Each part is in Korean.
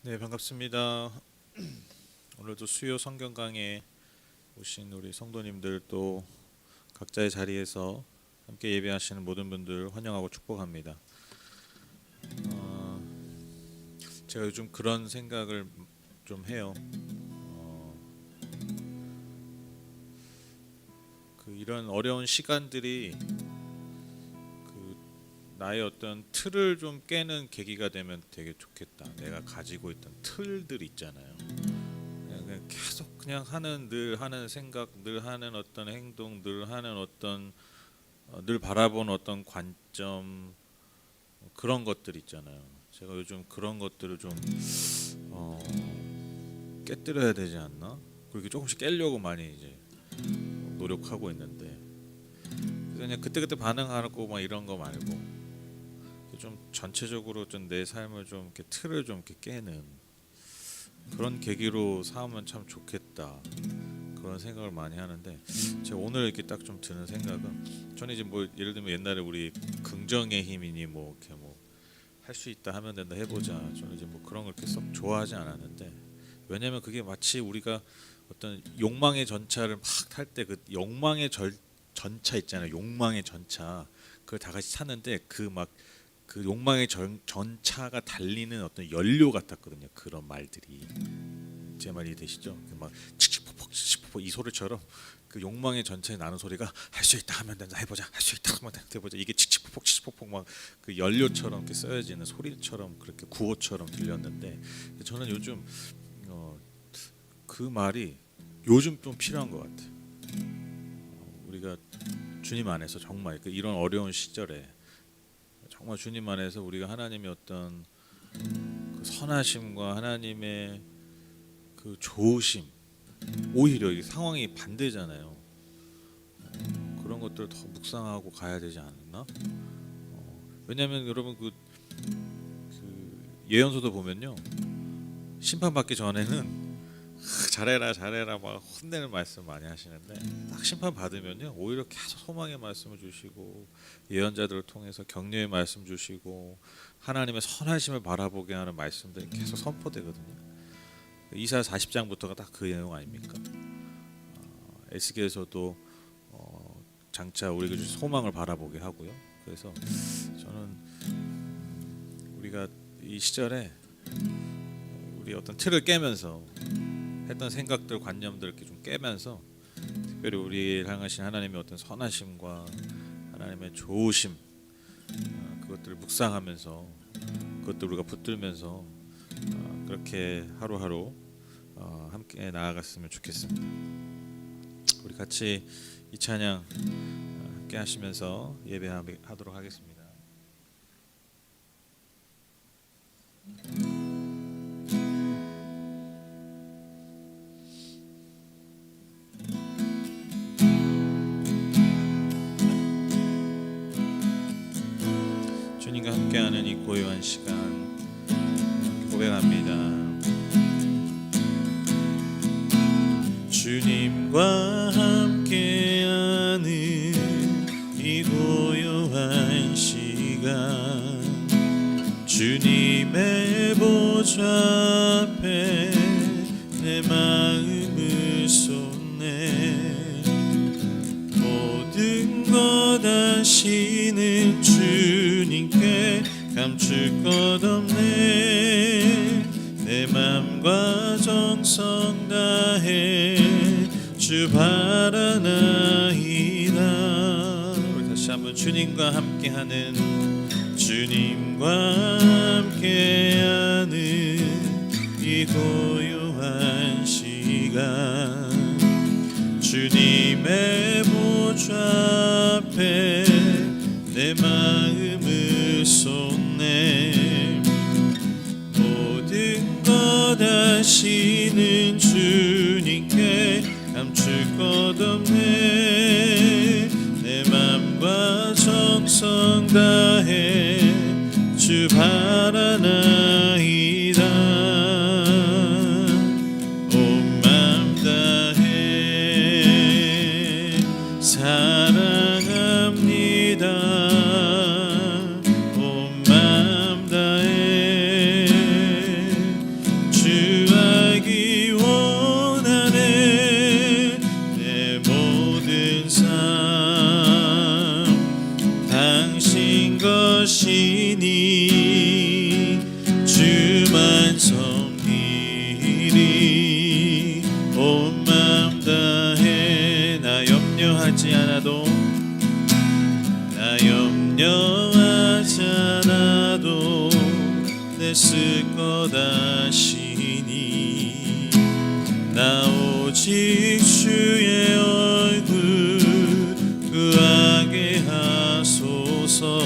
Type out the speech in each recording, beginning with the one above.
네, 반갑습니다. 오늘도 수요 성경 강에 오신 우리 성도님들 또 각자의 자리에서 함께 예배하시는 모든 분들 환영하고 축복합니다. 제가 요즘 그런 생각을 좀 해요. 이런 어려운 시간들이 나의 어떤 틀을 좀 깨는 계기가 되면 되게 좋겠다. 내가 가지고 있던 틀들 있잖아요. 그냥 계속 그냥 늘 하는 생각, 늘 하는 어떤 행동, 늘 하는 어떤 늘 바라보는 어떤 관점, 그런 것들 있잖아요. 제가 요즘 그런 것들을 좀 깨뜨려야 되지 않나? 그렇게 조금씩 깨려고 많이 이제 노력하고 있는데, 그냥 그때그때 반응하고 막 이런 거 말고 좀 전체적으로 좀 내 삶을 좀 이렇게 틀을 좀 이렇게 깨는 그런 계기로 삼으면 참 좋겠다, 그런 생각을 많이 하는데, 제가 오늘 이렇게 딱 좀 드는 생각은, 저는 이제 뭐 예를 들면 옛날에 우리 긍정의 힘이니 뭐 이렇게 뭐 할 수 있다 하면 된다 해보자, 저는 이제 뭐 그런 걸 이렇게 썩 좋아하지 않았는데, 왜냐면 그게 마치 우리가 어떤 욕망의 전차를 막 탈 때 그 욕망의 전차 있잖아요. 욕망의 전차, 그걸 다 같이 탔는데 그 욕망의 전차가 달리는 어떤 연료 같았거든요. 그런 말들이, 제 말이 되시죠? 막 칙칙폭폭 칙칙폭폭 이 소리처럼 그 욕망의 전차에 나는 소리가 할 수 있다 하면 된다 해보자, 할 수 있다 하면 된다 해보자, 이게 칙칙폭폭 칙칙폭폭 막 그 연료처럼 이렇게 써여지는 소리처럼 그렇게 구호처럼 들렸는데, 저는 요즘 그 말이 요즘 좀 필요한 것 같아요. 우리가 주님 안에서 정말 이런 어려운 시절에 정말 주님 안에서 우리가 하나님의 어떤 그 선하심과 하나님의 그 좋으심, 오히려 이 상황이 반대잖아요. 그런 것들을 더 묵상하고 가야 되지 않나? 왜냐하면 여러분 그 예언서도 보면요, 심판받기 전에는 잘해라 잘해라 막 혼내는 말씀 많이 하시는데, 딱 심판 받으면요 오히려 계속 소망의 말씀을 주시고 예언자들을 통해서 격려의 말씀 주시고 하나님의 선하심을 바라보게 하는 말씀들이 계속 선포되거든요. 이사야 40장부터가 딱 그 내용 아닙니까? 에스겔에서도 장차 우리가 소망을 바라보게 하고요. 그래서 저는 우리가 이 시절에 우리 어떤 틀을 깨면서 했던 생각들, 관념들 이렇게 좀 깨면서, 특별히 우리를 향하신 하나님의 어떤 선하심과 하나님의 좋으심, 그것들을 묵상하면서 그것들 우리가 붙들면서 그렇게 하루하루 함께 나아갔으면 좋겠습니다. 우리 같이 이 찬양 함께 하시면서 예배하도록 하겠습니다. 주님과 함께하는 이 고요한 시간 고백합니다. 주님과 함께하는 이 고요한 시간, 주님의 보좌 앞에 내 마음을 쏟네. 모든 것 아시는 주님께 감출 것 없네. 내 맘과 정성 다해 주 바라나이다. 우리 다시 한번 주님과 함께하는 이 고요한 시간, 주님의 보좌 앞에 내 마음을 쏟네. 모든 것 아시는 주님께 감출 것 없네. 내 맘과 정성 다해 주 바라나이다. 온 맘 다해 사랑합니다. 온 맘 다해 냈을 거다 하시니 나 오직 주의 얼굴 구하게 하소서.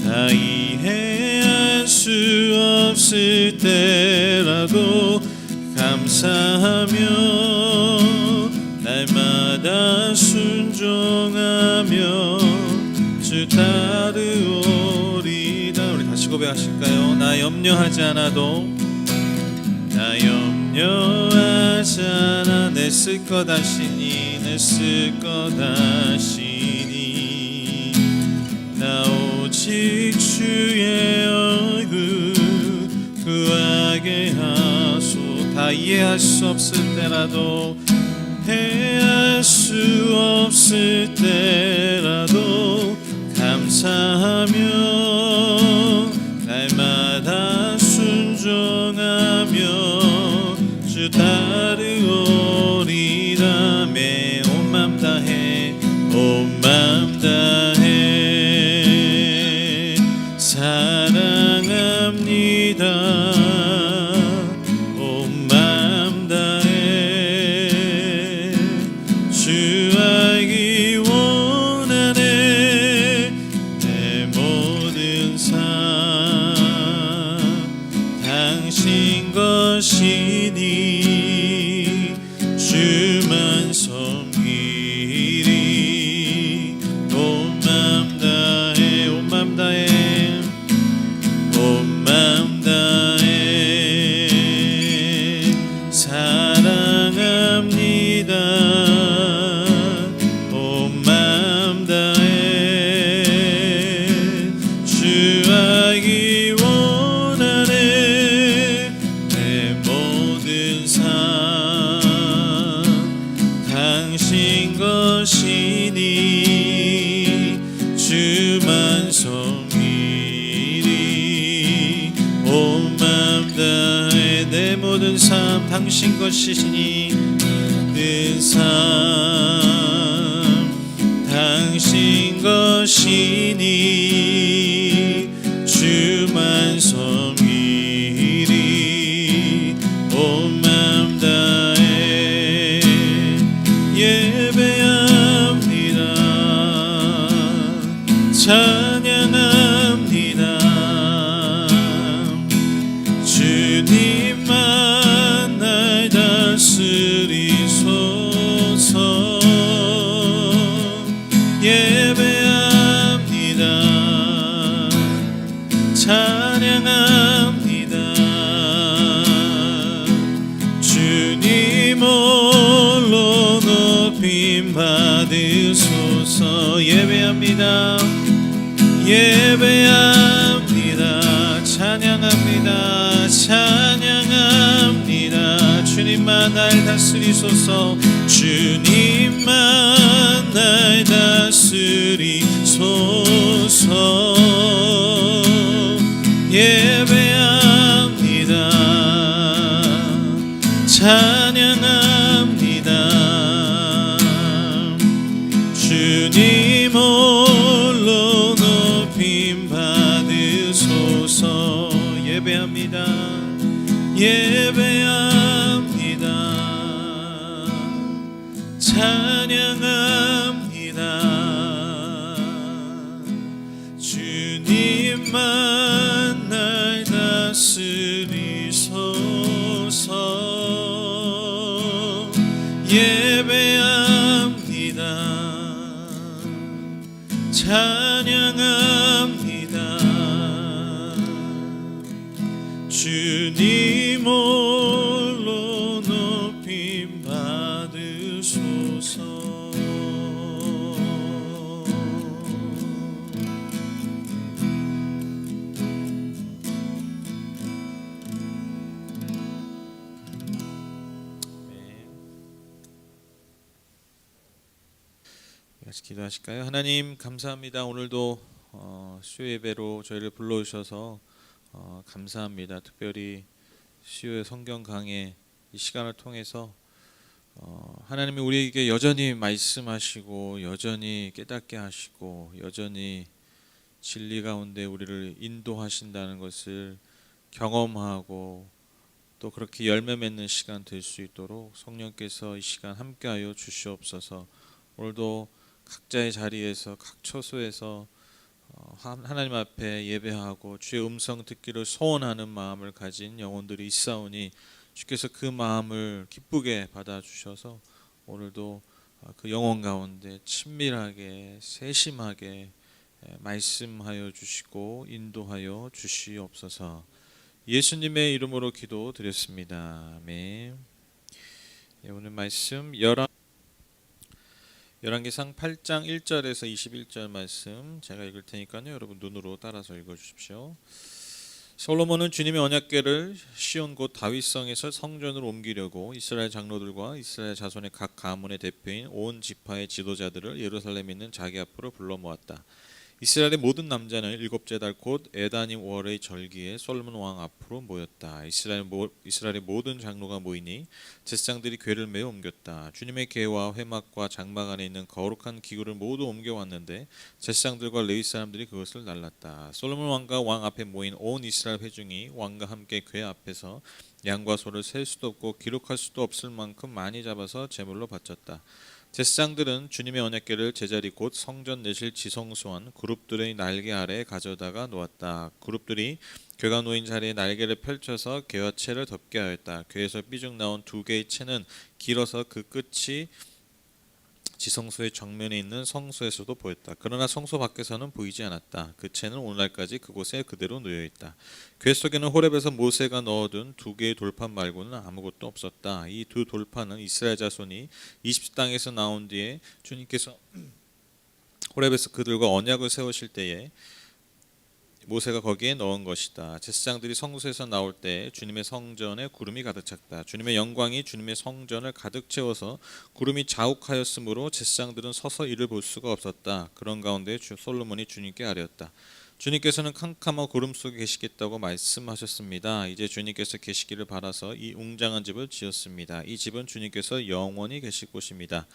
다 이해할 수 없을 때라도 감사하며 날마다 순종하며 주 따르오리다. 우리 다시 고백하실까요? 나 염려하지 않아도, 나 염려하지 않아 냈을 것 하시니 냈을 것 하시니 나 오직 주의 얼굴 구하게 하소. 다 이해할 수 없을 때라도, 이해할 수 없을 때라도 감사하며 날마다 순종하며 주 따르오리라. 매 온 맘 다해 온 맘 다해 사랑합니다. 온 맘 다해 주 알기 원하네. 내 모든 삶 당신 것이니 주만 섬기리. 온 맘 다해 온 맘 다해 온 맘 다해 사랑합니다. 온 맘 다해 주 알기 원하네. 내 모든 삶 당신 것이니 주만 섬기리. 온 맘 다해 내 모든 삶 당신 것이시니 모든 삶 당신 것이니 주만 섬기리. 온 맘 다해 예배합니다. 찬양합니다. 주님만 날 다스리소서. 예배합니다. 찬양합니다. 주님 홀로 높임 받으소서. 예배합니다. 예배합니다. 찬양합니다. 찬양합니다. 주님만 날 다스리소서. 주님만 날 다스리소서. 예배합니다. 찬양합니다. 주님 홀로 높임 받으소서. 예배합니다. 예배합니다. 찬양합니다. 주님만 날 다스리소서. 예배합니다. 찬양합니다. 주님 홀로 높임 받으소서. 같이 기도하실까요? 하나님 감사합니다. 오늘도 수요 예배로 저희를 불러주셔서 감사합니다. 특별히 수요의 성경 강해 이 시간을 통해서 하나님이 우리에게 여전히 말씀하시고 여전히 깨닫게 하시고 여전히 진리 가운데 우리를 인도하신다는 것을 경험하고 또 그렇게 열매 맺는 시간 될 수 있도록 성령께서 이 시간 함께하여 주시옵소서. 오늘도 각자의 자리에서 각 처소에서 하나님 앞에 예배하고 주의 음성 듣기를 소원하는 마음을 가진 영혼들이 있사오니 주께서 그 마음을 기쁘게 받아주셔서 오늘도 그 영혼 가운데 친밀하게 세심하게 말씀하여 주시고 인도하여 주시옵소서. 예수님의 이름으로 기도드렸습니다. 아멘. 오늘 말씀 열왕기상 8장 1절에서 21절 말씀 제가 읽을 테니까요. 여러분 눈으로 따라서 읽어주십시오. 솔로몬은 주님의 언약궤를 시온 곳 다윗성에서 성전으로 옮기려고 이스라엘 장로들과 이스라엘 자손의 각 가문의 대표인 온 지파의 지도자들을 예루살렘에 있는 자기 앞으로 불러 모았다. 이스라엘의 모든 남자는 일곱째 달 곧 에다님 월의 절기에 솔로몬 왕 앞으로 모였다. 이스라엘의 모든 장로가 모이니 제사장들이 궤를 메어 옮겼다. 주님의 궤와 회막과 장막 안에 있는 거룩한 기구를 모두 옮겨왔는데 제사장들과 레위 사람들이 그것을 날랐다. 솔로몬 왕과 왕 앞에 모인 온 이스라엘 회중이 왕과 함께 궤 앞에서 양과 소를 셀 수도 없고 기록할 수도 없을 만큼 많이 잡아서 제물로 바쳤다. 제사장들은 주님의 언약궤를 제자리 곧 성전 내실 지성소한 그룹들의 날개 아래에 가져다가 놓았다. 그룹들이 궤가 놓인 자리에 날개를 펼쳐서 궤와 채를 덮게 하였다. 궤에서 삐죽 나온 두 개의 채는 길어서 그 끝이 지성소의 정면에 있는 성소에서도 보였다. 그러나 성소 밖에서는 보이지 않았다. 그 채는 오늘날까지 그곳에 그대로 놓여 있다. 궤 속에는 호렙에서 모세가 넣어둔 두 개의 돌판 말고는 아무것도 없었다. 이 두 돌판은 이스라엘 자손이 이집트 땅에서 나온 뒤에 주님께서 호렙에서 그들과 언약을 세우실 때에 모세가 거기에 넣은 것이다. 제사장들이 성소에서 나올 때 주님의 성전에 구름이 가득 찼다. 주님의 영광이 주님의 성전을 가득 채워서 구름이 자욱하였으므로 제사장들은 서서 이를 볼 수가 없었다. 그런 가운데 솔로몬이 주님께 아뢰었다. 주님께서는 캄캄한 구름 속에 계시겠다고 말씀하셨습니다. 이제 주님께서 계시기를 바라서 이 웅장한 집을 지었습니다. 이 집은 주님께서 영원히 계실 곳입니다.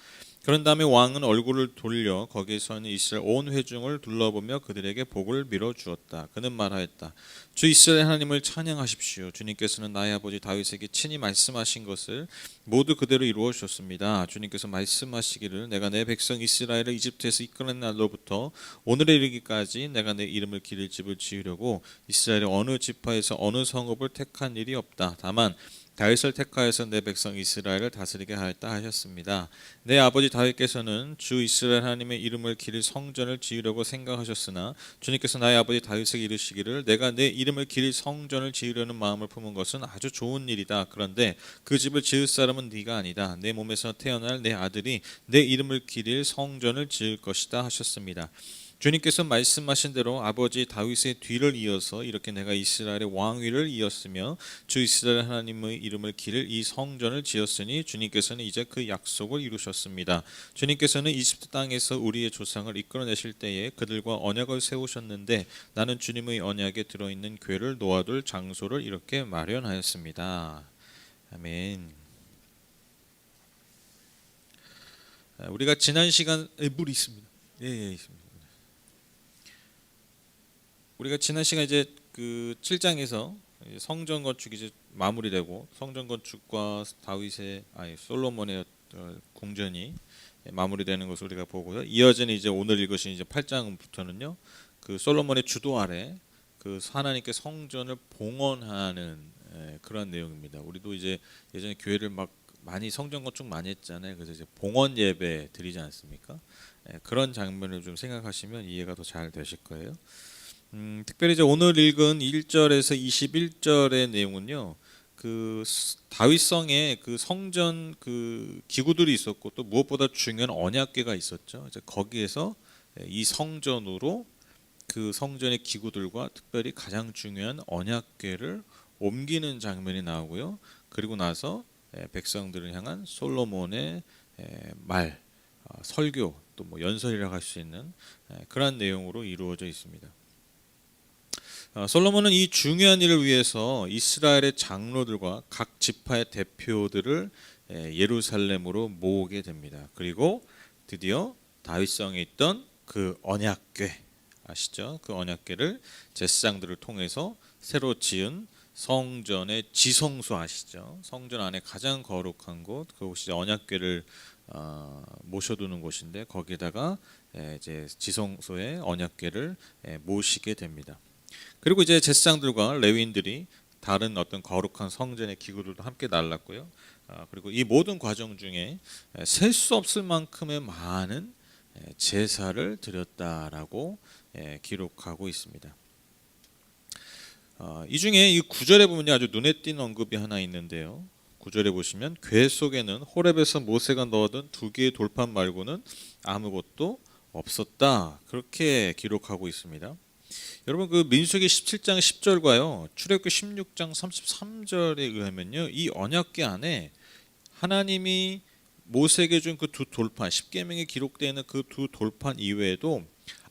그런 다음에 왕은 얼굴을 돌려 거기에 서 있는 이스라엘 온 회중을 둘러보며 그들에게 복을 빌어 주었다. 그는 말하였다. 주 이스라엘 하나님을 찬양하십시오. 주님께서는 나의 아버지 다윗에게 친히 말씀하신 것을 모두 그대로 이루어 주셨습니다. 주님께서 말씀하시기를 내가 내 백성 이스라엘을 이집트에서 이끌어낸 날로부터 오늘에 이르기까지 내가 내 이름을 기릴 집을 지으려고 이스라엘의 어느 지파에서 어느 성읍을 택한 일이 없다. 다만 다윗을 택하여서 내 백성 이스라엘을 다스리게 하였다 하셨습니다. 내 아버지 다윗께서는 주 이스라엘 하나님의 이름을 기릴 성전을 지으려고 생각하셨으나 주님께서 나의 아버지 다윗에게 이르시기를 내가 내 이름을 기릴 성전을 지으려는 마음을 품은 것은 아주 좋은 일이다. 그런데 그 집을 지을 사람은 네가 아니다. 내 몸에서 태어날 내 아들이 내 이름을 기릴 성전을 지을 것이다 하셨습니다. 주님께서 말씀하신 대로 아버지 다윗의 뒤를 이어서 이렇게 내가 이스라엘의 왕위를 이었으며 주 이스라엘 하나님의 이름을 기를 이 성전을 지었으니 주님께서는 이제 그 약속을 이루셨습니다. 주님께서는 이집트 땅에서 우리의 조상을 이끌어내실 때에 그들과 언약을 세우셨는데 나는 주님의 언약에 들어있는 궤를 놓아둘 장소를 이렇게 마련하였습니다. 아멘. 우리가 지난 시간 물이 있습니다. 예, 있습니다. 우리가 지난 시간 이제 그 7장에서 성전 건축이 이제 마무리되고 성전 건축과 솔로몬의 궁전이 마무리되는 것을 우리가 보고요. 이어지는 이제 오늘 읽으신 이제 8장부터는요. 그 솔로몬의 주도 아래 그 하나님께 성전을 봉헌하는 그런 내용입니다. 우리도 이제 예전에 교회를 막 많이 성전 건축 많이 했잖아요. 그래서 이제 봉헌 예배 드리지 않습니까? 그런 장면을 좀 생각하시면 이해가 더 잘 되실 거예요. 특별히 이제 오늘 읽은 1절에서 21절의 내용은요. 그 다윗성에 그 성전 그 기구들이 있었고 또 무엇보다 중요한 언약궤가 있었죠. 이제 거기에서 이 성전으로 그 성전의 기구들과 특별히 가장 중요한 언약궤를 옮기는 장면이 나오고요. 그리고 나서 백성들을 향한 솔로몬의 말, 설교 또 뭐 연설이라고 할 수 있는 그런 내용으로 이루어져 있습니다. 솔로몬은 이 중요한 일을 위해서 이스라엘의 장로들과 각 지파의 대표들을 예루살렘으로 모으게 됩니다. 그리고 드디어 다윗성에 있던 그 언약궤, 아시죠? 그 언약궤를 제사장들을 통해서 새로 지은 성전의 지성소 아시죠? 성전 안에 가장 거룩한 곳, 그곳이 언약궤를 모셔두는 곳인데 거기에다가 이제 지성소에 언약궤를 모시게 됩니다. 그리고 이제 제사장들과 레위인들이 다른 어떤 거룩한 성전의 기구들도 함께 날랐고요. 그리고 이 모든 과정 중에 셀 수 없을 만큼의 많은 제사를 드렸다라고 기록하고 있습니다. 이 중에 이 9절에 보면 아주 눈에 띄는 언급이 하나 있는데요. 9절에 보시면 궤 속에는 호렙에서 모세가 넣어둔 2개의 돌판 말고는 아무것도 없었다. 그렇게 기록하고 있습니다. 여러분 그 민수기 17장 10절과요. 출애굽기 16장 33절에 의하면요. 이 언약궤 안에 하나님이 모세에게 준 그 2 돌판, 십계명에 기록되어 있는 그 2 돌판 이외에도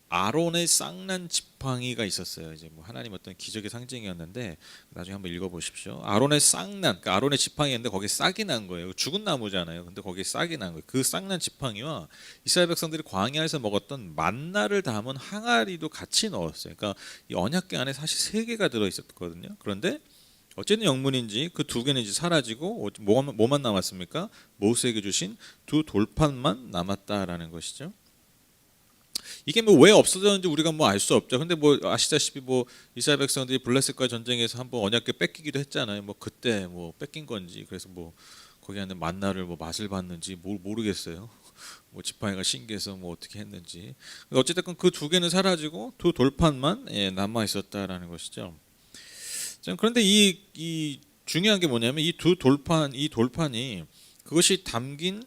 아론의 쌍난 지팡이가 있었어요. 이제 뭐 하나님 어떤 기적의 상징이었는데 나중에 한번 읽어보십시오. 아론의 쌍난, 그러니까 아론의 지팡이였는데 거기에 싹이 난 거예요. 죽은 나무잖아요. 근데 거기에 싹이 난 거예요. 그 쌍난 지팡이와 이스라엘 백성들이 광야에서 먹었던 만나를 담은 항아리도 같이 넣었어요. 그러니까 이 언약궤 안에 사실 3개가 들어 있었거든요. 그런데 어쨌든 영문인지 그 2개는 이제 사라지고 뭐만 남았습니까? 모세에게 주신 2 돌판만 남았다라는 것이죠. 이게 뭐 왜 없어졌는지 우리가 뭐 알 수 없죠. 근데 뭐 아시다시피 뭐 이스라엘 백성들이 블레셋과 전쟁에서 한번 언약궤 뺏기기도 했잖아요. 뭐 그때 뭐 뺏긴 건지 그래서 뭐 거기 안에 만나를 뭐 맛을 봤는지 모르겠어요. 뭐 지팡이가 신기해서 뭐 어떻게 했는지. 어쨌든 그 2개는 사라지고 2 돌판만 남아 있었다라는 것이죠. 그런데 이 중요한 게 뭐냐면 이 돌판이 그것이 담긴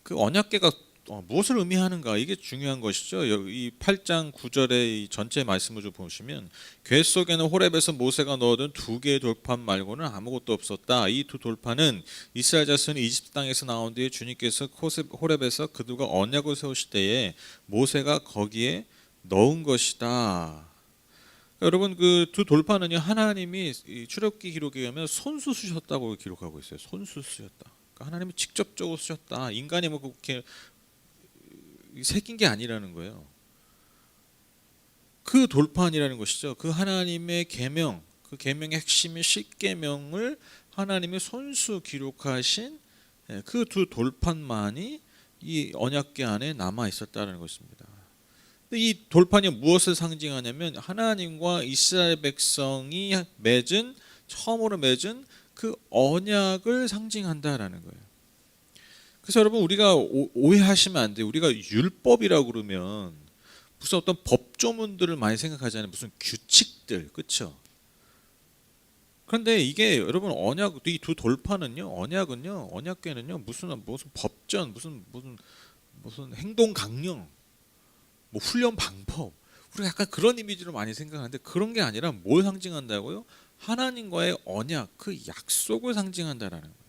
그 언약궤가 무엇을 의미하는가 이게 중요한 것이죠. 이 8장 9절의 이 전체 말씀을 좀 보시면 궤 속에는 호렙에서 모세가 넣어둔 2개의 돌판 말고는 아무것도 없었다. 이 2 돌판은 이스라엘 자손이 이집트 땅에서 나온 뒤에 주님께서 호렙에서 그들과 언약을 세우실 때에 모세가 거기에 넣은 것이다. 여러분 그 2 돌판은요 하나님이 출애굽기 기록에 의하면 손수 쓰셨다고 기록하고 있어요. 손수 쓰셨다. 그러니까 하나님이 직접적으로 쓰셨다. 인간이 뭐 그렇게 새긴 게 아니라는 거예요. 그 돌판이라는 것이죠. 그 하나님의 계명, 그 계명의 핵심인 십계명을 하나님의 손수 기록하신 그 2 돌판만이 이 언약궤 안에 남아 있었다는 것입니다. 이 돌판이 무엇을 상징하냐면 하나님과 이스라엘 백성이 처음으로 맺은 그 언약을 상징한다라는 거예요. 그래서 여러분 우리가 오해하시면 안 돼요. 우리가 율법이라고 그러면 무슨 어떤 법조문들을 많이 생각하잖아요. 무슨 규칙들, 그렇죠? 그런데 이게 여러분 이 2 돌판은요, 언약궤는요 무슨 법전, 무슨 행동 강령, 뭐 훈련 방법, 우리가 약간 그런 이미지로 많이 생각하는데 그런 게 아니라 뭘 상징한다고요? 하나님과의 언약, 그 약속을 상징한다라는 거예요.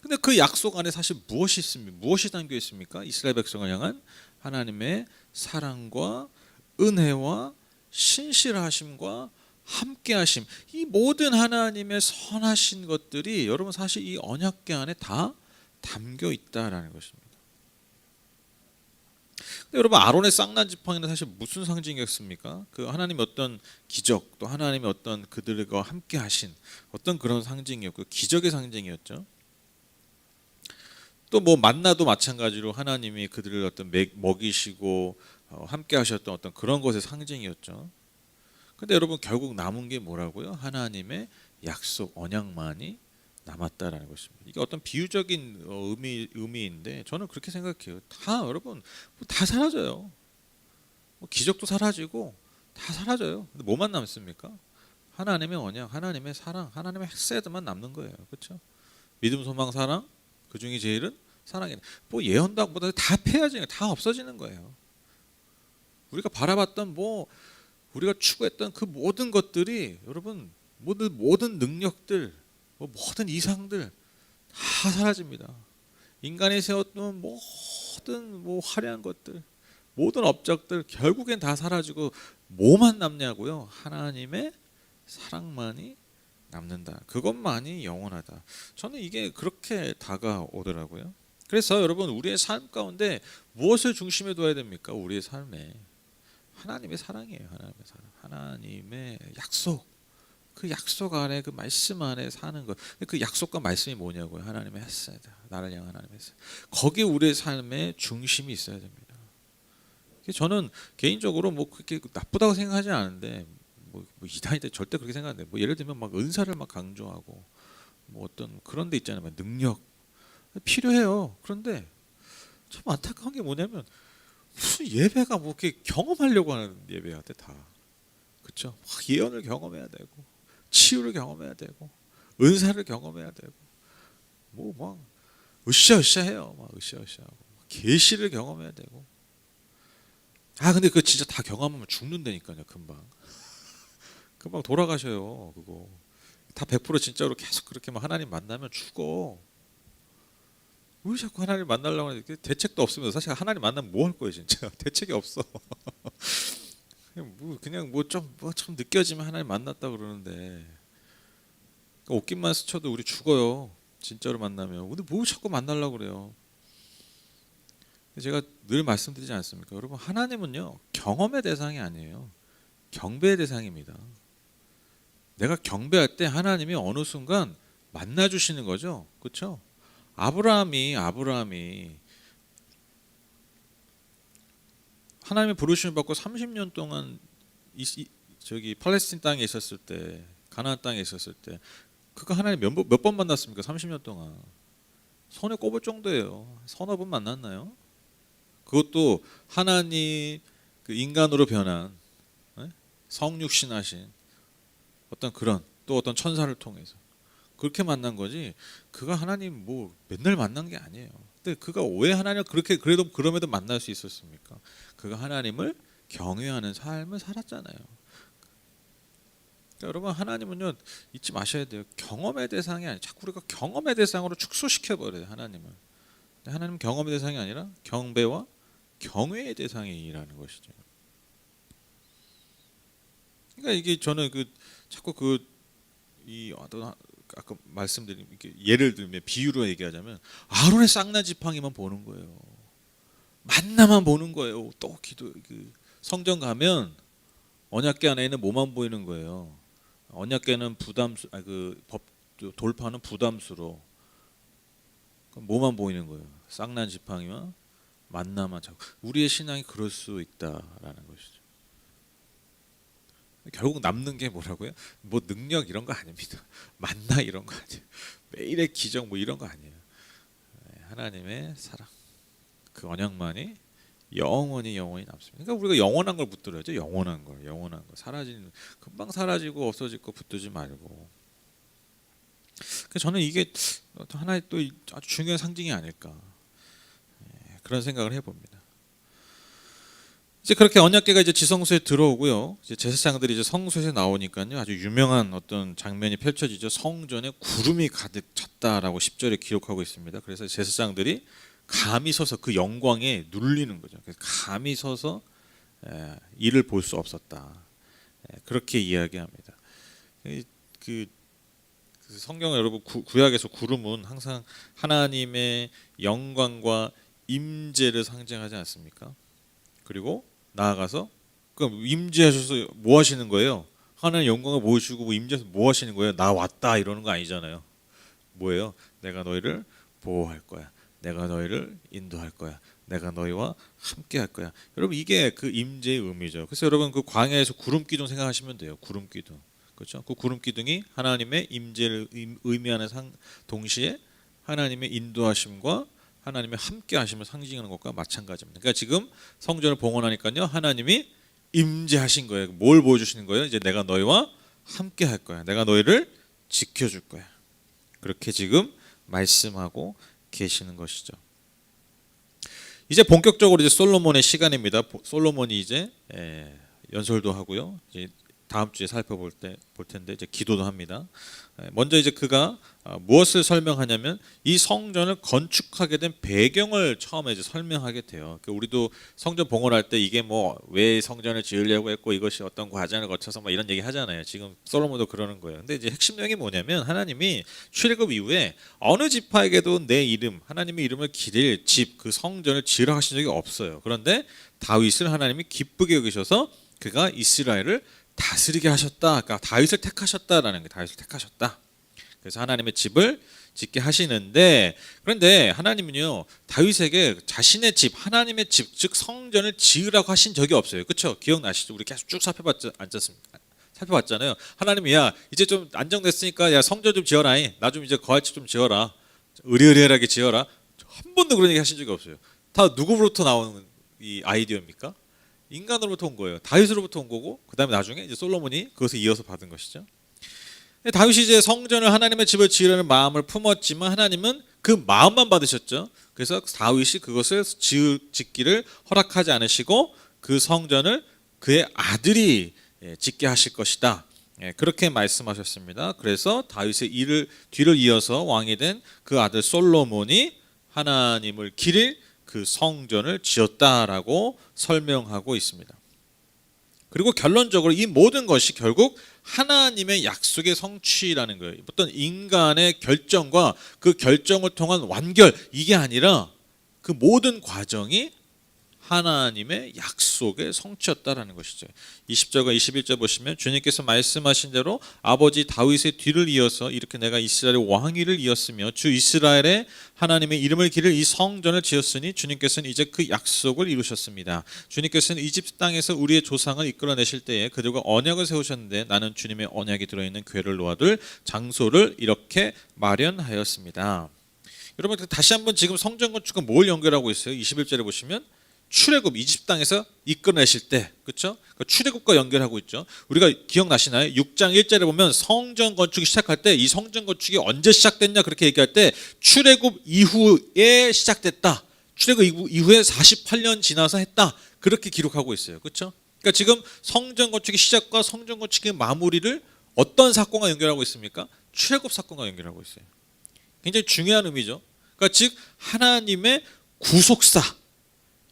근데 그 약속 안에 사실 무엇이 담겨 있습니까? 이스라엘 백성을 향한 하나님의 사랑과 은혜와 신실하심과 함께하심, 이 모든 하나님의 선하신 것들이 여러분 사실 이 언약궤 안에 다 담겨 있다라는 것입니다. 근데 여러분 아론의 쌍난 지팡이는 사실 무슨 상징이었습니까? 그 하나님의 어떤 기적, 또 하나님의 어떤 그들과 함께하신 어떤 그런 상징이었고 기적의 상징이었죠. 또 뭐 만나도 마찬가지로 하나님이 그들을 어떤 먹이시고 함께 하셨던 어떤 그런 것의 상징이었죠. 근데 여러분 결국 남은 게 뭐라고요? 하나님의 약속 언약만이 남았다라는 것입니다. 이게 어떤 비유적인 의미인데 저는 그렇게 생각해요. 다 여러분 다 사라져요. 뭐 기적도 사라지고 다 사라져요. 근데 뭐만 남습니까? 하나님의 언약, 하나님의 사랑, 하나님의 헤세드만 남는 거예요. 그렇죠? 믿음, 소망, 사랑 그 중에 제일은 사랑이에요. 뭐 예언다보다 다 패야지는 다 없어지는 거예요. 우리가 바라봤던 우리가 추구했던 그 모든 것들이 여러분 모든 능력들, 모든 이상들 다 사라집니다. 인간이 세웠던 모든 화려한 것들, 모든 업적들 결국엔 다 사라지고 뭐만 남냐고요? 하나님의 사랑만이 남는다. 그것만이 영원하다. 저는 이게 그렇게 다가오더라고요. 그래서 여러분 우리의 삶 가운데 무엇을 중심에 둬야 됩니까? 우리의 삶에 하나님의 사랑이에요. 하나님의 사랑, 하나님의 약속. 그 약속 안에, 그 말씀 안에 사는 것. 그 약속과 말씀이 뭐냐고요? 하나님의 했어야 돼. 나를 향한 하나님의 했어야. 거기에 우리의 삶의 중심이 있어야 됩니다. 저는 개인적으로 뭐 그렇게 나쁘다고 생각하지 않은데, 뭐 이단이다 절대 그렇게 생각하는데, 뭐 예를 들면 막 은사를 막 강조하고, 뭐 어떤 그런 데 있잖아요. 능력 필요해요. 그런데 참 안타까운 게 뭐냐면, 무슨 예배가 뭐 이렇게 경험하려고 하는 예배 같아 다. 그렇죠? 예언을 경험해야 되고, 치유를 경험해야 되고, 은사를 경험해야 되고, 뭐 막 으쌰으쌰해요. 막 으쌰으쌰하고, 계시를 경험해야 되고. 근데 그거 진짜 다 경험하면 죽는다니까요. 금방 돌아가셔요. 그거 다 100% 진짜로 계속 그렇게 막 하나님 만나면 죽어. 왜 자꾸 하나님 만나려고 하는데 대책도 없으면서 사실 하나님 만나면 뭐 할 거예요 진짜. 대책이 없어. 그냥 뭐 좀 느껴지면 하나님 만났다 그러는데, 옷깃만 스쳐도 우리 죽어요 진짜로 만나면. 근데 뭐 자꾸 만나려고 그래요. 제가 늘 말씀드리지 않습니까? 여러분, 하나님은요 경험의 대상이 아니에요. 경배의 대상입니다. 내가 경배할 때 하나님이 어느 순간 만나 주시는 거죠. 그렇죠? 아브라함이 하나님의 부르심을 받고 30년 동안 저기 팔레스틴 땅에 있었을 때, 가나안 땅에 있었을 때, 그가 하나님 몇 번 만났습니까? 30년 동안 손에 꼽을 정도예요. 서너 번 만났나요? 그것도 하나님 그 인간으로 변한, 성육신하신 어떤 그런, 또 어떤 천사를 통해서 그렇게 만난 거지. 그가 하나님 뭐 맨날 만난 게 아니에요. 근데 그가 왜 하나님을 그렇게 그럼에도 만날 수 있었습니까? 그가 하나님을 경외하는 삶을 살았잖아요. 그러니까 여러분, 하나님은요 잊지 마셔야 돼요. 경험의 대상이 아니, 자꾸 우리가 경험의 대상으로 축소시켜 버려요 하나님을. 하나님은 경험의 대상이 아니라 경배와 경외의 대상이라는 것이죠. 그러니까 이게 저는 자꾸 이 어떤 아까 말씀드린 예를 들면 비유로 얘기하자면, 아론의 쌍난 지팡이만 보는 거예요. 만나만 보는 거예요. 또 성전 가면 언약궤 안에 있는 뭐만 보이는 거예요. 언약궤는 법 돌파는 부담스러워. 뭐만 보이는 거예요. 쌍난 지팡이와 만나만 자꾸. 우리의 신앙이 그럴 수 있다라는 것이죠. 결국 남는 게 뭐라고요? 뭐 능력 이런 거 아닙니다. 만나 이런 거 아니에요. 매일의 기적 뭐 이런 거 아니에요. 하나님의 사랑, 그 언약만이 영원히 남습니다. 그러니까 우리가 영원한 걸 붙들어야죠. 영원한 걸 사라지는, 금방 사라지고 없어지고 붙들지 말고. 저는 이게 하나의 또 아주 중요한 상징이 아닐까, 그런 생각을 해봅니다. 이제 그렇게 언약궤가 이제 지성소에 들어오고요. 이제 제사장들이 이제 성소에서 나오니까요, 아주 유명한 어떤 장면이 펼쳐지죠. 성전에 구름이 가득 찼다라고 10절에 기록하고 있습니다. 그래서 제사장들이 감히 서서 그 영광에 눌리는 거죠. 그래서 감히 서서 이를 볼 수 없었다. 그렇게 이야기합니다. 그 성경 여러분, 구약에서 구름은 항상 하나님의 영광과 임재를 상징하지 않습니까? 그리고 나아가서 그럼 임재하셔서 뭐 하시는 거예요? 하나님 영광을 보여주고 뭐 임재해서 뭐 하시는 거예요? 나 왔다 이러는 거 아니잖아요. 뭐예요? 내가 너희를 보호할 거야. 내가 너희를 인도할 거야. 내가 너희와 함께 할 거야. 여러분, 이게 그 임재의 의미죠. 그래서 여러분, 그 광야에서 구름 기둥 생각하시면 돼요. 구름 기둥. 그렇죠? 그 구름 기둥이 하나님의 임재를 의미하는 동시에 하나님의 인도하심과 하나님의 함께 하심을 상징하는 것과 마찬가지입니다. 그러니까 지금 성전을 봉헌하니까요, 하나님이 임재하신 거예요. 뭘 보여주시는 거예요? 이제 내가 너희와 함께 할 거야. 내가 너희를 지켜줄 거야. 그렇게 지금 말씀하고 계시는 것이죠. 이제 본격적으로 이제 솔로몬의 시간입니다. 솔로몬이 이제 연설도 하고요. 이제 다음 주에 살펴볼 텐데 이제 기도도 합니다. 먼저 이제 그가 무엇을 설명하냐면 이 성전을 건축하게 된 배경을 처음에 이제 설명하게 돼요. 우리도 성전 봉헌할 때 이게 뭐 왜 성전을 지으려고 했고 이것이 어떤 과정을 거쳐서 뭐 이런 얘기 하잖아요. 지금 솔로몬도 그러는 거예요. 근데 이제 핵심 내용이 뭐냐면 하나님이 출애굽 이후에 어느 지파에게도 내 이름, 하나님의 이름을 기릴 집, 그 성전을 지으라 하신 적이 없어요. 그런데 다윗을 하나님이 기쁘게 여기셔서 그가 이스라엘을 다스리게 하셨다. 그러니까 다윗을 택하셨다라는 게 다윗을 택하셨다. 그래서 하나님의 집을 짓게 하시는데 그런데 하나님은요 다윗에게 자신의 집 하나님의 집 즉 성전을 지으라고 하신 적이 없어요. 그렇죠? 기억나시죠? 우리 계속 쭉 살펴봤잖아요. 하나님이 야 이제 좀 안정됐으니까 야 성전 좀 지어라. 나 좀 이제 거할 집 좀 지어라. 의리의리하게 지어라. 한 번도 그런 얘기 하신 적이 없어요. 다 누구로부터 나오는 이 아이디어입니까? 인간으로부터 온 거예요. 다윗으로부터 온 거고 그다음에 나중에 이제 솔로몬이 그것을 이어서 받은 것이죠. 다윗이 이제 성전을 하나님의 집을 지으려는 마음을 품었지만 하나님은 그 마음만 받으셨죠. 그래서 다윗이 그것을 짓기를 허락하지 않으시고 그 성전을 그의 아들이 짓게 하실 것이다. 그렇게 말씀하셨습니다. 그래서 다윗의 뒤를 이어서 왕이 된 그 아들 솔로몬이 하나님을 기릴 그 성전을 지었다라고 설명하고 있습니다. 그리고 결론적으로 이 모든 것이 결국 하나님의 약속의 성취라는 거예요. 어떤 인간의 결정과 그 결정을 통한 완결 이게 아니라 그 모든 과정이 하나님의 약속의 성취였다라는 것이죠. 20절과 21절 보시면 주님께서 말씀하신 대로 아버지 다윗의 뒤를 이어서 이렇게 내가 이스라엘의 왕위를 이었으며 주 이스라엘의 하나님의 이름을 기를 이 성전을 지었으니 주님께서는 이제 그 약속을 이루셨습니다. 주님께서는 이집트 땅에서 우리의 조상을 이끌어내실 때에 그들과 언약을 세우셨는데 나는 주님의 언약이 들어있는 궤를 놓아둘 장소를 이렇게 마련하였습니다. 여러분 다시 한번 지금 성전 건축은 뭘 연결하고 있어요? 21절에 보시면 출애굽 이집트 땅에서 이끌어내실 때 그렇죠? 출애굽과 연결하고 있죠. 우리가 기억나시나요? 6장 1절에 보면 성전 건축이 시작할 때 이 성전 건축이 언제 시작됐냐 그렇게 얘기할 때 출애굽 이후에 시작됐다. 출애굽 이후에 48년 지나서 했다. 그렇게 기록하고 있어요. 그렇죠? 그러니까 지금 성전 건축의 시작과 성전 건축의 마무리를 어떤 사건과 연결하고 있습니까? 출애굽 사건과 연결하고 있어요. 굉장히 중요한 의미죠. 그러니까 즉 하나님의 구속사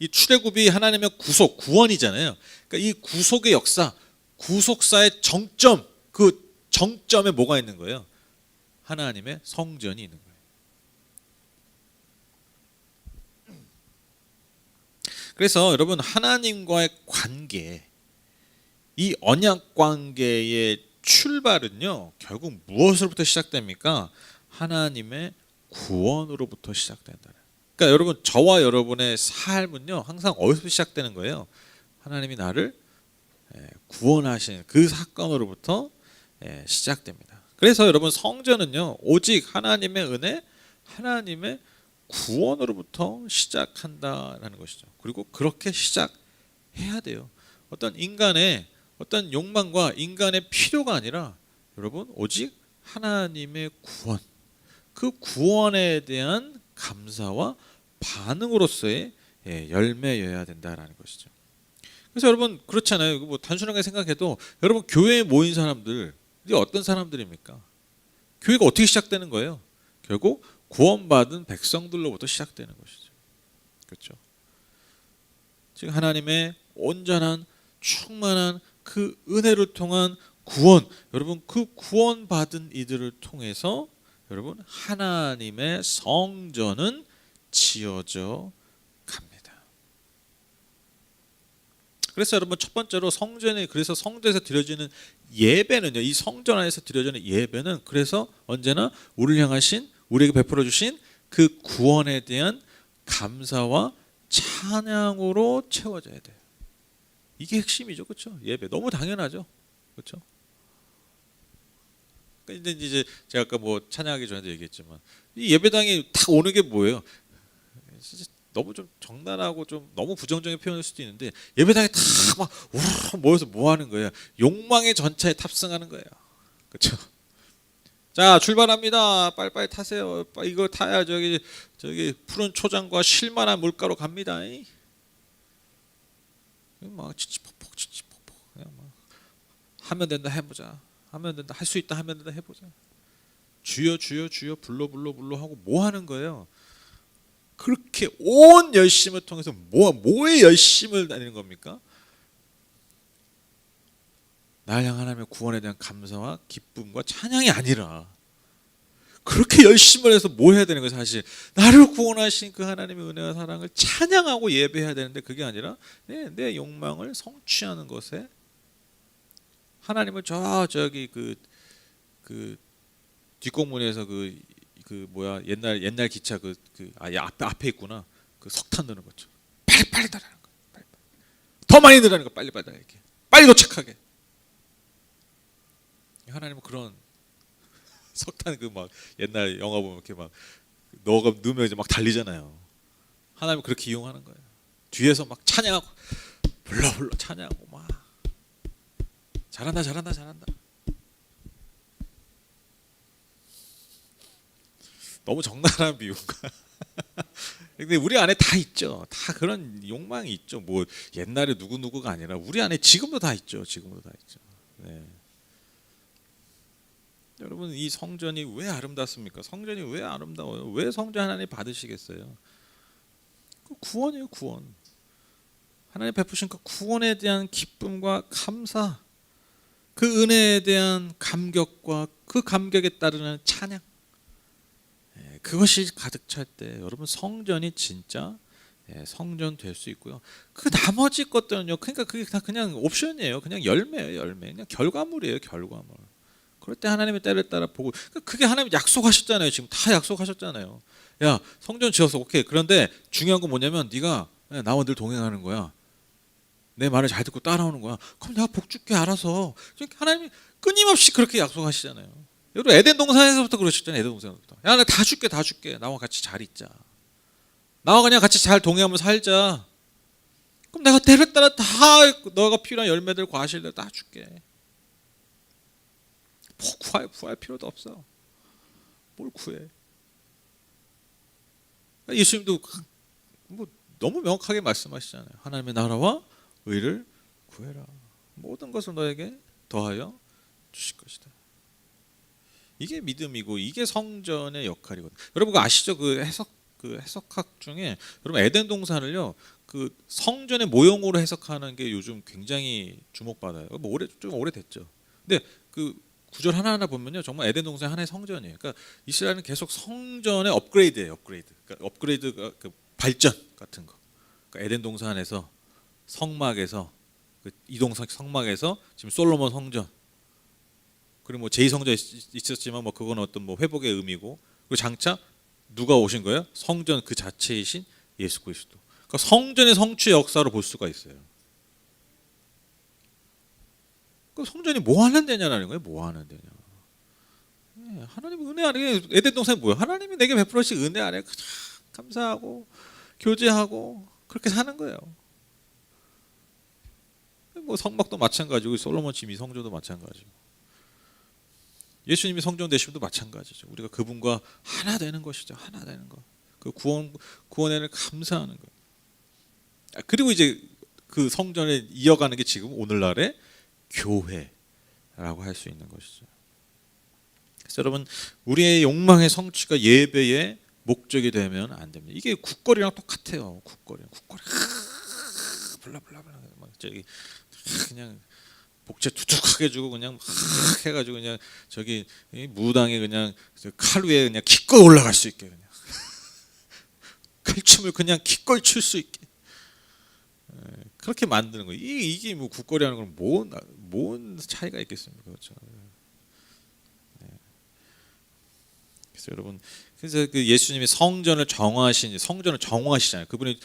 이 출애굽이 하나님의 구원이잖아요. 그러니까 이 구속의 역사, 구속사의 정점, 그 정점에 뭐가 있는 거예요? 하나님의 성전이 있는 거예요. 그래서 여러분 하나님과의 관계, 이 언약 관계의 출발은요, 결국 무엇으로부터 시작됩니까? 하나님의 구원으로부터 시작된다. 그러니까 여러분 저와 여러분의 삶은요 항상 어디서 시작되는 거예요? 하나님이 나를 구원하신 그 사건으로부터 시작됩니다. 그래서 여러분 성전은요 오직 하나님의 은혜, 하나님의 구원으로부터 시작한다라는 것이죠. 그리고 그렇게 시작해야 돼요. 어떤 인간의 어떤 욕망과 인간의 필요가 아니라 여러분 오직 하나님의 구원, 그 구원에 대한 감사와 반응으로서의 열매여야 된다라는 것이죠. 그래서 여러분 그렇잖아요. 뭐 단순하게 생각해도 여러분 교회에 모인 사람들이 어떤 사람들입니까? 교회가 어떻게 시작되는 거예요? 결국 구원받은 백성들로부터 시작되는 것이죠. 그렇죠? 즉 하나님의 온전한 충만한 그 은혜를 통한 구원, 여러분 그 구원받은 이들을 통해서 여러분 하나님의 성전은 지어져 갑니다. 그래서 여러분 첫 번째로 그래서 성전에서 드려지는 예배는요, 이 성전 안에서 드려지는 예배는 그래서 언제나 우리를 향하신 우리에게 베풀어 주신 그 구원에 대한 감사와 찬양으로 채워져야 돼요. 이게 핵심이죠, 그렇죠? 예배 너무 당연하죠, 그렇죠? 근데 이제 제가 아까 뭐 찬양하기 전에도 얘기했지만 이 예배당에 딱 오는 게 뭐예요? 너무 좀 적나라하고 좀 너무 부정적인 표현일 수도 있는데 예배당에 다 막 모여서 뭐 하는 거예요? 욕망의 전차에 탑승하는 거예요. 그렇죠? 자 출발합니다. 빨리빨리 타세요. 이거 타야 저기 푸른 초장과 실만한 물가로 갑니다. 막 치치폭폭 그냥 막 하면 된다 해보자. 하면 된다 할 수 있다 하면 된다 해보자. 주여 주여 주여 불러 불러 불러 하고 뭐 하는 거예요? 그렇게 온 열심을 통해서 뭐의 열심을 다니는 겁니까? 날 향한 하나님의 구원에 대한 감사와 기쁨과 찬양이 아니라 그렇게 열심을 해서 뭐 해야 되는 거예요? 사실 나를 구원하신 그 하나님의 은혜와 사랑을 찬양하고 예배해야 되는데 그게 아니라 내 욕망을 성취하는 것에 하나님을 저기 그 뒷공문에서 그 뭐야 옛날 기차 앞에 있구나. 그 석탄 넣는 거죠. 빨리 달라는 거. 빨리. 더 많이 넣으라는 거. 빨리 이렇게. 빨리 도착하게. 하나님은 그런 석탄 그 막 옛날 영화 보면 이렇게 막 넣으면 이제 막 달리잖아요. 하나님은 그렇게 이용하는 거예요. 뒤에서 막 찬양하고 불러 찬양하고 막 잘한다. 너무 적나라한 비유인가? 근데 우리 안에 다 있죠. 다 그런 욕망이 있죠. 뭐 옛날에 누구가 아니라 우리 안에 지금도 다 있죠. 네. 여러분 이 성전이 왜 아름답습니까? 성전이 왜 아름다워요? 왜 성전 하나님 받으시겠어요? 그 구원이에요, 구원. 하나님 베푸신 그 구원에 대한 기쁨과 감사, 그 은혜에 대한 감격과 그 감격에 따르는 찬양, 그것이 가득 찰 때 여러분 성전이 진짜 성전 될 수 있고요. 그 나머지 것들은요, 그러니까 그게 다 그냥 옵션이에요. 그냥 열매예요, 열매. 그냥 결과물이에요, 결과물. 그럴 때 하나님의 때를 따라 보고, 그게 하나님 약속하셨잖아요. 지금 다 약속하셨잖아요. 야, 성전 지었어, 오케이. 그런데 중요한 건 뭐냐면 네가 나와 늘 동행하는 거야. 내 말을 잘 듣고 따라오는 거야. 그럼 내가 복 줄게 알아서. 하나님이 끊임없이 그렇게 약속하시잖아요. 여러분 에덴 동산에서부터 그러셨잖아요. 에덴 동산에서부터. 야, 나 다 줄게. 나와 같이 잘 있자. 나와 그냥 같이 잘 동행하면서 살자. 그럼 내가 때를 따라 다 너가 필요한 열매들, 과실들 다 줄게. 뭐 구할 필요도 없어. 뭘 구해? 예수님도 뭐 너무 명확하게 말씀하시잖아요. 하나님의 나라와 의를 구해라. 모든 것을 너에게 더하여 주실 것이다. 이게 믿음이고 이게 성전의 역할이거든요. 여러분 그거 아시죠? 그 해석학 중에 여러분 에덴 동산을요 그 성전의 모형으로 해석하는 게 요즘 굉장히 주목받아요. 뭐 좀 오래됐죠. 근데 그 구절 하나하나 보면요 정말 에덴 동산 하나의 성전이에요. 그러니까 이스라엘은 계속 성전의 업그레이드예요. 그러니까 업그레이드가 그 발전 같은 거. 그러니까 에덴 동산에서 성막에서 그 이동석 성막에서 지금 솔로몬 성전, 그리고 뭐 제2성전 있었지만 뭐 그건 어떤 뭐 회복의 의미고, 그리고 장차 누가 오신 거예요? 성전 그 자체이신 예수 그리스도. 그러니까 성전의 성취의 역사로 볼 수가 있어요. 그 성전이 뭐 하는 데냐라는 거예요. 뭐 하는 데냐. 하나님 은혜 아래 에덴 동산이 뭐야? 하나님이 내게 베풀으신 은혜 아래 감사하고 교제하고 그렇게 사는 거예요. 뭐 성막도 마찬가지고 솔로몬 집이 성전도 마찬가지고 예수님이 성전 되심도 마찬가지죠. 우리가 그분과 하나 되는 것이죠. 하나 되는 것. 그 구원에는 감사하는 것. 그리고 이제 그 성전을 이어가는 게 지금 오늘날의 교회라고 할 수 있는 것이죠. 그래서 여러분 우리의 욕망의 성취가 예배의 목적이 되면 안 됩니다. 이게 국거리랑 똑같아요. 국거리 블라블라블라 막 저기 그냥 복채 두둑하게 주고 그냥 막 해가지고 그냥 저기 무당에 그냥 칼 위에 그냥 기꺼이 올라갈 수 있게 그냥 칼춤을 그냥 기꺼이 출 수 있게 그렇게 만드는 거예요. 이게 뭐 국거리하는 건 뭔 차이가 있겠습니까? 그렇죠. 그래서 여러분 그래서 그 예수님이 성전을 정화하시잖아요. 그분이